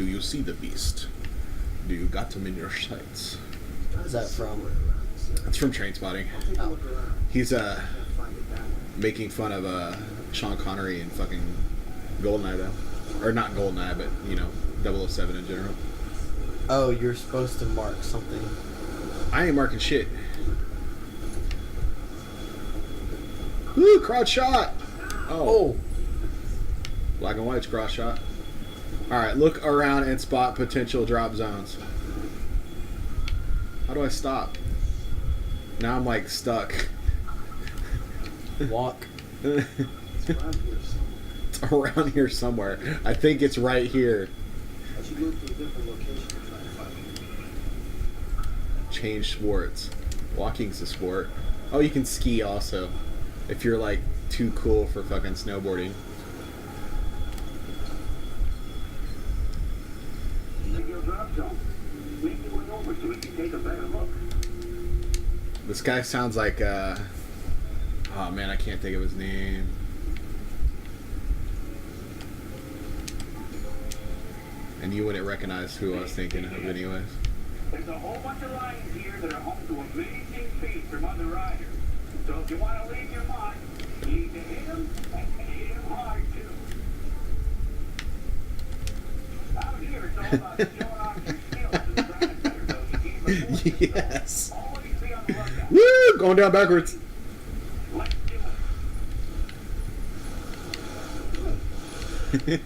Do you see the beast? Do you got him in your sights? Is that from? It's from Trainspotting. Oh. He's making fun of Sean Connery and fucking Goldeneye though, or not Goldeneye, but you know 007 in general. Oh, you're supposed to mark something. I ain't marking shit. Woo, crowd shot. Oh. Black and white's cross shot. Alright, look around and spot potential drop zones. How do I stop? Now I'm like stuck. Walk. It's around here somewhere. I think it's right here. Change sports. Walking's a sport. Oh, you can ski also. If you're like too cool for fucking snowboarding. This guy sounds like oh man, I can't think of his name. And you wouldn't recognize who I was thinking of anyways. There's a whole bunch of lines here that are home to amazing feats from other riders. So if you want to leave your mark, you need to hit them and hit them hard too. Out here it's all about showing off your skills and trying to better those you keep. Yes. Always be on the lookout. Woo! Going down backwards. Let's do it.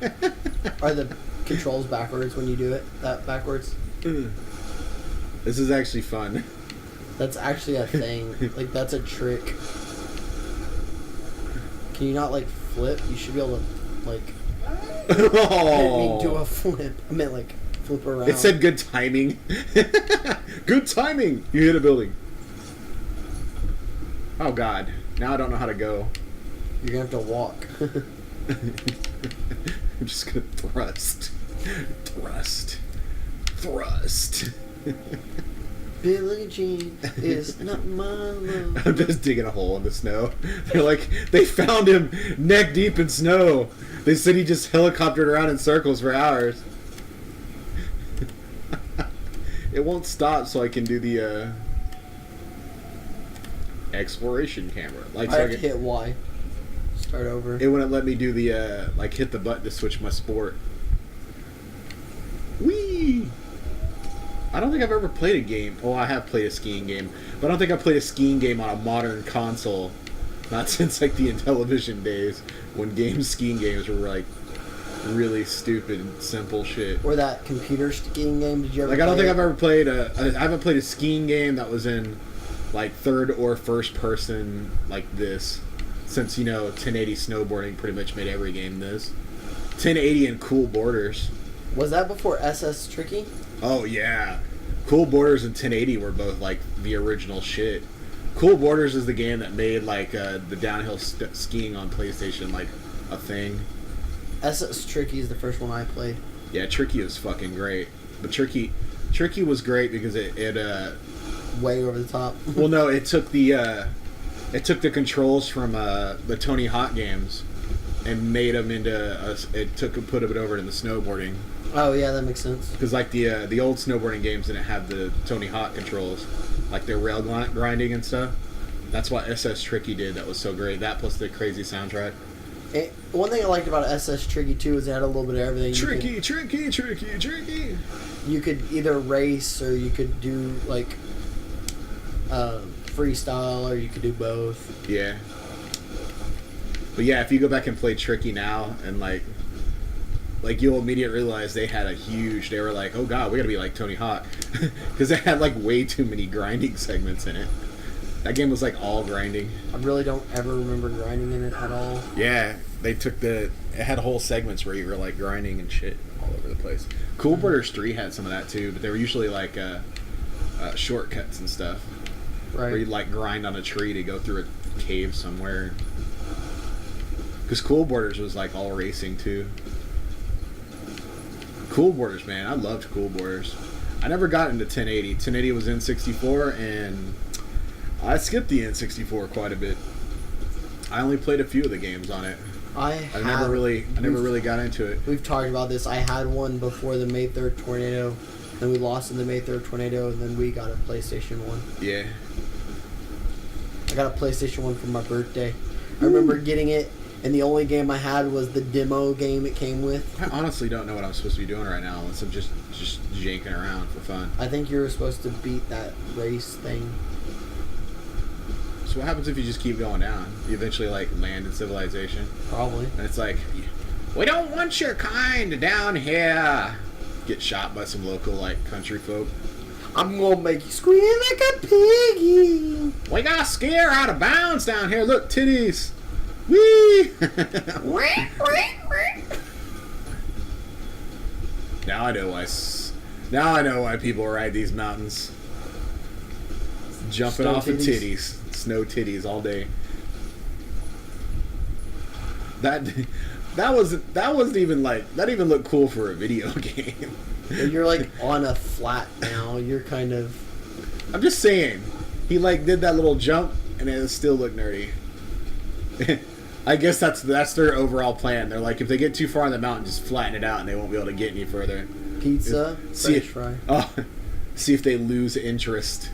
Are the controls backwards when you do it? That backwards? This is actually fun. That's actually a thing. Like, that's a trick. Can you not, like, flip? You should be able to, like... Oh. do a flip. I meant, like, flip around. It said good timing. Good timing! You hit a building. Oh god. Now I don't know how to go. You're gonna have to walk. I'm just gonna thrust. Thrust. Thrust. Billie Jean is not my love. I'm just digging a hole in the snow. They're like, they found him neck deep in snow. They said he just helicoptered around in circles for hours. It won't stop so I can do the exploration camera. Like, I have to hit Y. Start over. It wouldn't let me do the, like, hit the button to switch my sport. Whee! I don't think I've ever played a game. Oh, I have played a skiing game. But I don't think I've played a skiing game on a modern console. Not since, like, the Intellivision days. When skiing games were, like, really stupid, simple shit. Or that computer skiing game. Did you ever Like, I don't think it? I've ever played I haven't played a skiing game that was in, like, third or first person like this. Since, you know, 1080 snowboarding pretty much made every game this. 1080 and Cool Borders. Was that before SS Tricky? Oh, yeah. Cool Borders and 1080 were both, like, the original shit. Cool Borders is the game that made, like, the downhill skiing on PlayStation, like, a thing. SS Tricky is the first one I played. Yeah, Tricky was fucking great. But Tricky was great because it way over the top. well, no, it took the controls from the Tony Hawk games and made them into put it over in the snowboarding. Oh yeah, that makes sense. Because like the old snowboarding games didn't have the Tony Hawk controls, like their rail grinding and stuff. That's what SS Tricky did. That was so great. That plus the crazy soundtrack. One thing I liked about SS Tricky too is it had a little bit of everything. Tricky. You could either race or you could do like freestyle, or you could do both. Yeah. But yeah, if you go back and play Tricky now, and like you'll immediately realize they were like, oh god, we gotta be like Tony Hawk. Because they had like way too many grinding segments in it. That game was like all grinding. I really don't ever remember grinding in it at all. Yeah, it had whole segments where you were like grinding and shit all over the place. Cool Borders 3 had some of that too, but they were usually like shortcuts and stuff. Right. Where you'd like grind on a tree to go through a cave somewhere. Because Cool Borders was like all racing too. Cool Borders, man. I loved Cool Borders. I never got into 1080. 1080 was N64, and I skipped the N64 quite a bit. I only played a few of the games on it. I never really got into it. We've talked about this. I had one before the May 3rd tornado. Then we lost in the May 3rd tornado, and then we got a PlayStation 1. Yeah. I got a PlayStation 1 for my birthday. I remember getting it, and the only game I had was the demo game it came with. I honestly don't know what I'm supposed to be doing right now unless I'm just janking around for fun. I think you were supposed to beat that race thing. So what happens if you just keep going down? You eventually, like, land in civilization? Probably. And it's like, we don't want your kind down here. Get shot by some local, like, country folk. I'm gonna make you squeal like a piggy. We got scare out of bounds down here. Look, titties. Whee! Now I know why people ride these mountains. Jumping Snow off of titties. titties. Snow titties all day. That wasn't even like, that even looked cool for a video game. You're like on a flat now. You're kind of. I'm just saying, he like did that little jump and it still looked nerdy. I guess that's their overall plan. They're like, if they get too far on the mountain, just flatten it out and they won't be able to get any further. Pizza, French fry. Oh, see if they lose interest.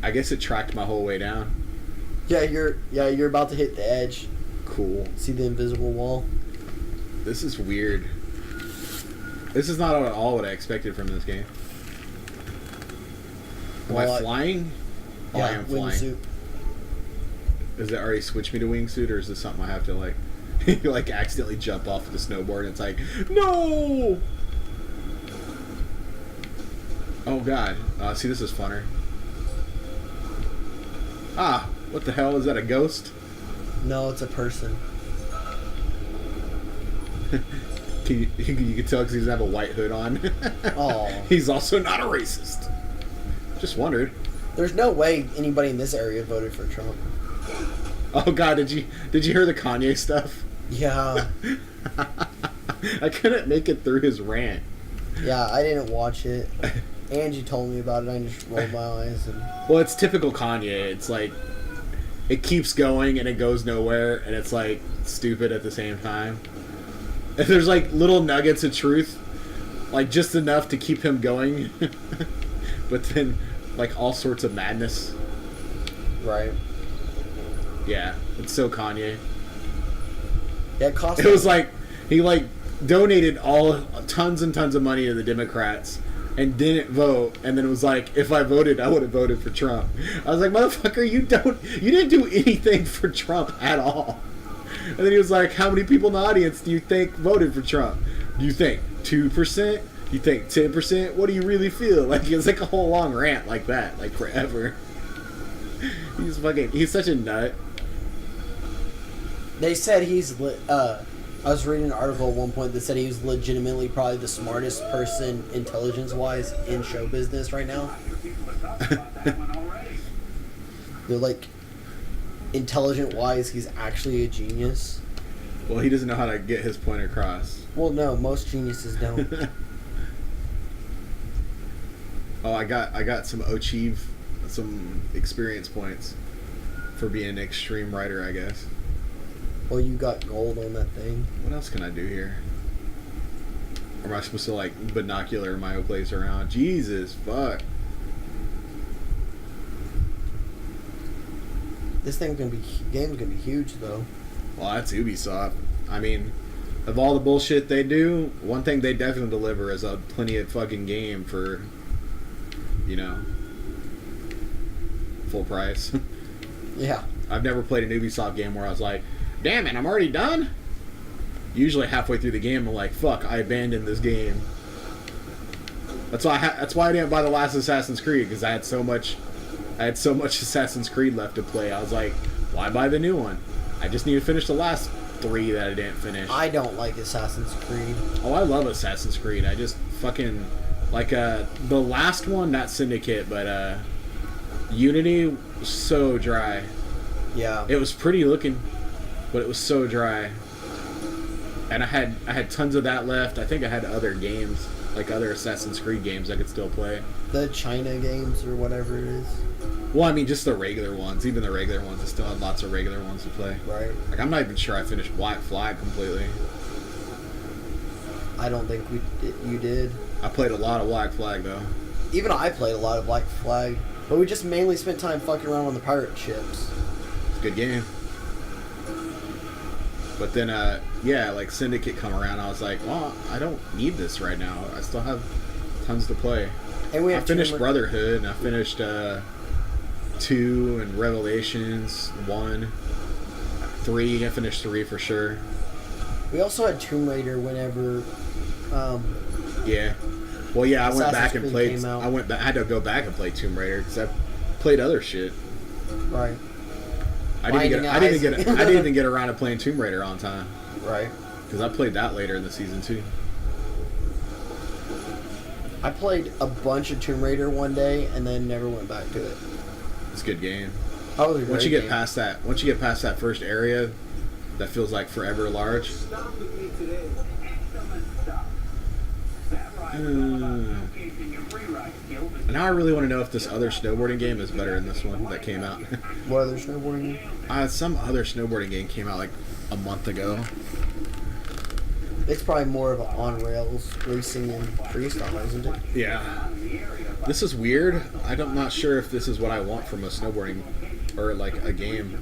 I guess it tracked my whole way down. Yeah, you're about to hit the edge. Cool. See the invisible wall? This is weird. This is not at all what I expected from this game. Am I flying? Oh, I am flying. Wingsuit. Does it already switch me to wingsuit, or is this something I have to like, like accidentally jump off of the snowboard? And it's like, no. Oh God. See, this is funner. Ah, what the hell is that? A ghost? No, it's a person. You can tell because he doesn't have a white hood on. Oh. He's also not a racist. Just wondered. There's no way anybody in this area voted for Trump. Oh God, did you hear the Kanye stuff? Yeah. I couldn't make it through his rant. Yeah, I didn't watch it. Angie told me about it. I just rolled my eyes. And... Well, it's typical Kanye. It's like it keeps going and it goes nowhere, and it's like stupid at the same time. And there's like little nuggets of truth, like just enough to keep him going, but then like all sorts of madness. Right. Yeah, it's so Kanye. Yeah, it cost. It was like he like donated tons and tons of money to the Democrats and didn't vote, and then it was like, if I voted, I would have voted for Trump. I was like, motherfucker, you didn't do anything for Trump at all. And then he was like, how many people in the audience do you think voted for Trump? Do you think 2%? You think 10%? What do you really feel? Like, it's like a whole long rant like that, like forever. He's such a nut. They said I was reading an article at one point that said he was legitimately probably the smartest person intelligence-wise in show business right now. They're like, intelligent-wise, he's actually a genius. Well, he doesn't know how to get his point across. Well, no, most geniuses don't. Oh, I got some experience points for being an extreme writer, I guess. Well, you got gold on that thing. What else can I do here? Or am I supposed to like binocular my own place around? Jesus, fuck. This game's gonna be huge though. Well, that's Ubisoft. I mean, of all the bullshit they do, one thing they definitely deliver is a plenty of fucking game for, you know, full price. Yeah. I've never played an Ubisoft game where I was like, damn it, I'm already done? Usually halfway through the game, I'm like, fuck, I abandoned this game. That's why I didn't buy the last Assassin's Creed, because I had so much Assassin's Creed left to play. I was like, why buy the new one? I just need to finish the last 3 that I didn't finish. I don't like Assassin's Creed. Oh, I love Assassin's Creed. I just fucking like the last one, not Syndicate, but Unity was so dry. Yeah. It was pretty looking, but it was so dry. And I had tons of that left. I think I had other games. like other Assassin's Creed games I could still play. The China games or whatever it is. Well, I mean, just the regular ones. Even the regular ones, I still had lots of regular ones to play. Right. Like, I'm not even sure I finished Black Flag completely. I don't think you did. I played a lot of Black Flag, though. Even I played a lot of Black Flag, but we just mainly spent time fucking around on the pirate ships. It's a good game. But then, yeah, like Syndicate come around, I was like, well, I don't need this right now. I still have tons to play. And we I have finished Brotherhood, and I finished 2 and Revelations 1, 3. I finished 3 for sure. We also had Tomb Raider whenever. Yeah. Well, yeah, I went back and Creed played. came out. I had to go back and play Tomb Raider because I played other shit. Right. I didn't even get around to playing Tomb Raider on time. Right. Because I played that later in the season too. I played a bunch of Tomb Raider one day and then never went back to it. It's a good game. That was a Once you great get past that first area, that feels like forever large. Stop with me today. Excellent stuff. That ride is all about showcasing your free ride skills. And now I really want to know if this other snowboarding game is better than this one that came out. What other snowboarding game? Some other snowboarding game came out like a month ago. It's probably more of an on-rails racing and freestyle, isn't it? Yeah. This is weird. I'm not sure if this is what I want from a snowboarding or like a game.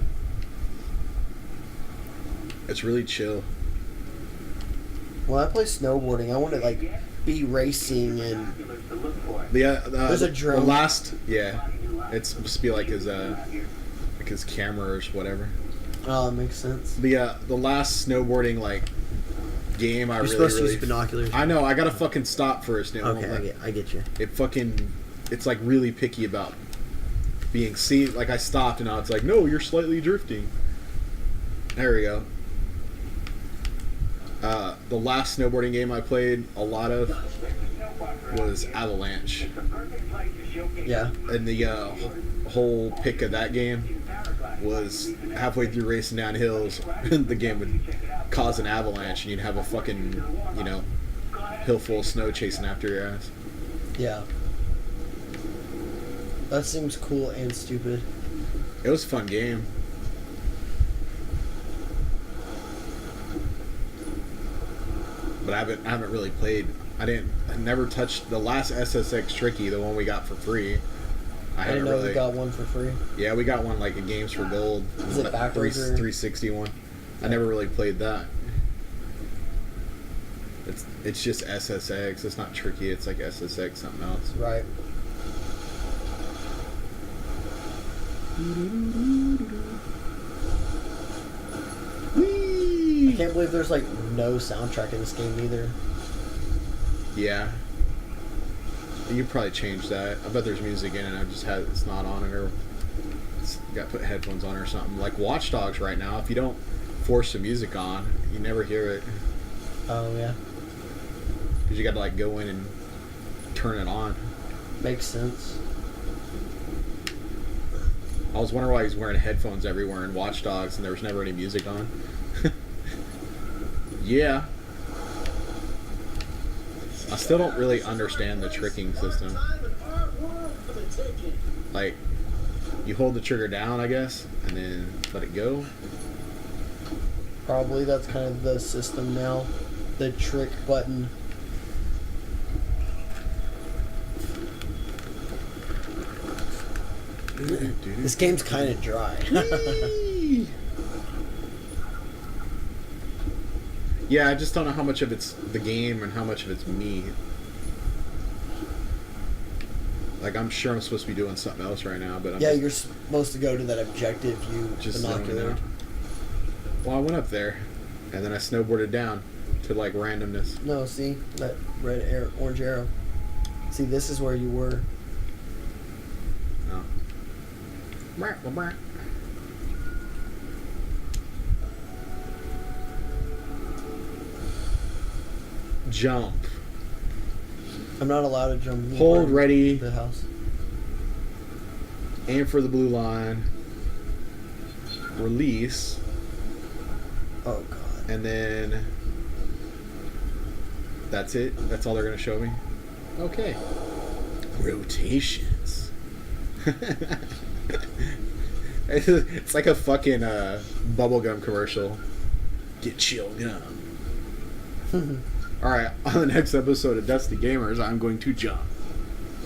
It's really chill. When I play snowboarding, I want to like be racing and There's a drone. The last, yeah, it's supposed to be like his camera or whatever. oh, it makes sense. The last snowboarding like game I You're really supposed to really. use binoculars. I know. I gotta fucking stop first. Okay, I get you. It's like really picky about being seen. Like I stopped and now it's like, no, you're slightly drifting. There we go. The last snowboarding game I played a lot of was Avalanche. Yeah. And the whole pick of that game was halfway through racing down hills, the game would cause an avalanche and you'd have a fucking, hill full of snow chasing after your ass. Yeah. That seems cool and stupid. It was a fun game. But I haven't really played. I never touched the last SSX Tricky, the one we got for free. I didn't know we got one for free. Yeah, we got one like at Games for Gold. Is it backwards or 360 one? I never really played that. It's just SSX. It's not Tricky. It's like SSX something else. Right. I can't believe there's like no soundtrack in this game either. Yeah. You could probably change that. I bet there's music in it. It's not on it, or got to put headphones on or something. Like Watch Dogs right now, if you don't force the music on, you never hear it. Oh yeah. Because you got to like go in and turn it on. Makes sense. I was wondering why he's wearing headphones everywhere in Watch Dogs and there was never any music on. Yeah. I still don't really understand the tricking system. Like, you hold the trigger down, I guess, and then let it go. Probably that's kind of the system now. The trick button. This game's kind of dry. Yeah, I just don't know how much of it's the game and how much of it's me. Like, I'm sure I'm supposed to be doing something else right now, but Yeah, you're supposed to go to that objective you just zoning binoculared. out. Well, I went up there, and then I snowboarded down to, like, randomness. No, see? That red arrow, orange arrow. See, this is where you were. No. Jump. I'm not allowed to jump. Hold ready. The house. Aim for the blue line. Release. Oh god. And then That's it? That's all they're going to show me? Okay. Rotations. It's like a fucking bubblegum commercial. Get chill gum. Alright, on the next episode of Dusty Gamers, I'm going to jump.